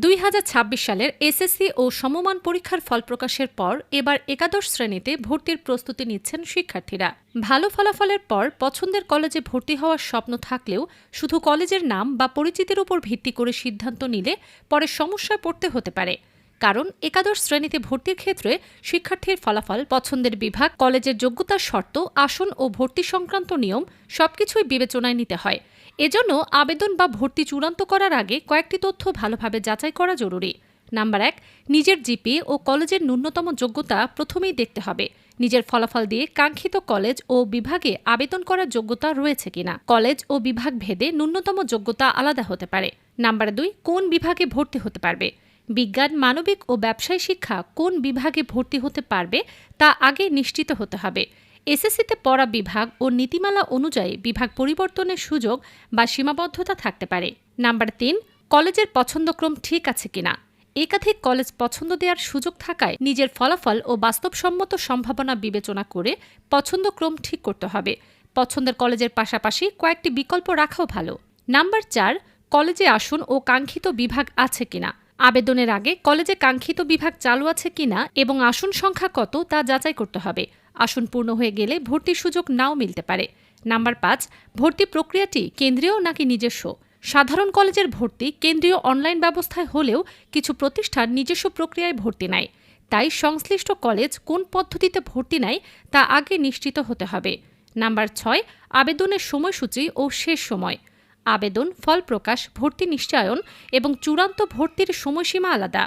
2026 সালের এসএসসি ও সমমান পরীক্ষার ফল প্রকাশের পর এবার একাদশ শ্রেণীতে ভর্তির প্রস্তুতি নিচ্ছেন শিক্ষার্থীরা। ভালো ফলাফলের পর পছন্দের কলেজে ভর্তি হওয়ার স্বপ্ন থাকলেও শুধু কলেজের নাম বা পরিচিতির উপর ভিত্তি করে সিদ্ধান্ত নিলে পরে সমস্যায় পড়তে হতে পারে। কারণ একাদশ শ্রেণীতে ভর্তির ক্ষেত্রে শিক্ষার্থীর ফলাফল, পছন্দের বিভাগ, কলেজের যোগ্যতার শর্ত, আসন ও ভর্তি সংক্রান্ত নিয়ম সবকিছুই বিবেচনায় নিতে হয়। এজন্য আবেদন বা ভর্তি চূড়ান্ত করার আগে কয়েকটি তথ্য ভালোভাবে যাচাই করা জরুরি। নাম্বার 1, নিজের জিপিএ ও কলেজের ন্যূনতম যোগ্যতা প্রথমেই দেখতে হবে। নিজের ফলাফল দিয়ে কাঙ্ক্ষিত কলেজ ও বিভাগে আবেদন করার যোগ্যতা রয়েছে কিনা। কলেজ ও বিভাগ ভেদে ন্যূনতম যোগ্যতা আলাদা হতে পারে। নাম্বার 2, কোন বিভাগে ভর্তি হতে পারবে। বিজ্ঞান, মানবিক ও ব্যবসায় শিক্ষা কোন বিভাগে ভর্তি হতে পারবে তা আগে নিশ্চিত হতে হবে। এসএসসিতে পড়া বিভাগ ও নীতিমালা অনুযায়ী বিভাগ পরিবর্তনের সুযোগ বা সীমাবদ্ধতা থাকতে পারে। নাম্বার 3, কলেজের পছন্দক্রম ঠিক আছে কিনা। একাধিক কলেজ পছন্দ দেওয়ার সুযোগ থাকায় নিজের ফলাফল ও বাস্তবসম্মত সম্ভাবনা বিবেচনা করে পছন্দক্রম ঠিক করতে হবে। পছন্দের কলেজের পাশাপাশি কয়েকটি বিকল্প রাখাও ভালো। নাম্বার 4, কলেজে আসন ও কাঙ্ক্ষিত বিভাগ আছে কিনা। আবেদনের আগে কলেজে কাঙ্ক্ষিত বিভাগ চালু আছে কিনা এবং আসন সংখ্যা কত তা যাচাই করতে হবে। আসন পূর্ণ হয়ে গেলে ভর্তির সুযোগ নাও মিলতে পারে। নাম্বার 5, ভর্তি প্রক্রিয়াটি কেন্দ্রীয় নাকি নিজস্ব। সাধারণ কলেজের ভর্তি কেন্দ্রীয় অনলাইন ব্যবস্থায় হলেও কিছু প্রতিষ্ঠান নিজস্ব প্রক্রিয়ায় ভর্তি নেয়। তাই সংশ্লিষ্ট কলেজ কোন পদ্ধতিতে ভর্তি নেয় তা আগে নিশ্চিত হতে হবে। নাম্বার 6, আবেদনের সময়সূচি ও শেষ সময়। আবেদন, ফল প্রকাশ, ভর্তি নিশ্চয়ন এবং চূড়ান্ত ভর্তির সময়সীমা আলাদা।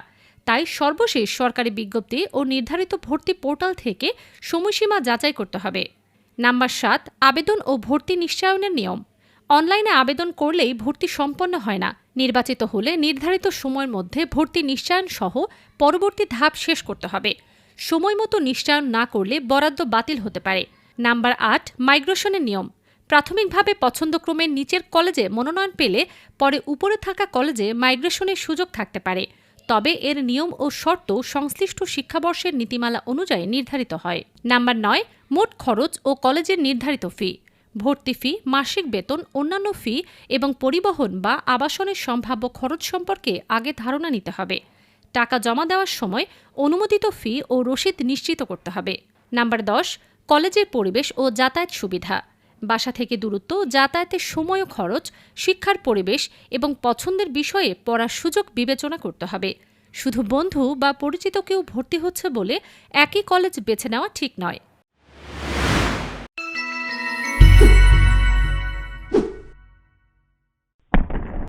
তাই সর্বশেষ সরকারি বিজ্ঞপ্তি ও নির্ধারিত ভর্তি পোর্টাল থেকে সময়সীমা যাচাই করতে হবে। নাম্বার 7, আবেদন ও ভর্তি নিশ্চয়নের নিয়ম। অনলাইনে আবেদন করলেই ভর্তি সম্পন্ন হয় না। নির্বাচিত হলে নির্ধারিত সময়ের মধ্যে ভর্তি নিশ্চয়ন সহ পরবর্তী ধাপ শেষ করতে হবে। সময়মতো নিশ্চয়ন না করলে বরাদ্দ বাতিল হতে পারে। নাম্বার 8, মাইগ্রেশনের নিয়ম। প্রাথমিকভাবে পছন্দক্রমের নিচের কলেজে মনোনয়ন পেলে পরে উপরে থাকা কলেজে মাইগ্রেশনের সুযোগ থাকতে পারে। তবে এর নিয়ম ও শর্ত সংশ্লিষ্ট শিক্ষাবর্ষের নীতিমালা অনুযায়ী নির্ধারিত হয়। নাম্বার 9, মোট খরচ ও কলেজের নির্ধারিত ফি। ভর্তি ফি, মাসিক বেতন, অন্যান্য ফি এবং পরিবহন বা আবাসনের সম্ভাব্য খরচ সম্পর্কে আগে ধারণা নিতে হবে। টাকা জমা দেওয়ার সময় অনুমোদিত ফি ও রসিদ নিশ্চিত করতে হবে। নাম্বার 10, কলেজের পরিবেশ ও যাতায়াত সুবিধা। বাসা থেকে দূরত্ব, যাতায়াতের সময় ও খরচ, শিক্ষার পরিবেশ এবং পছন্দের বিষয়ে পড়ার সুযোগ বিবেচনা করতে হবে। শুধু বন্ধু বা পরিচিত কেউ ভর্তি হচ্ছে বলে একই কলেজ বেছে নেওয়া ঠিক নয়।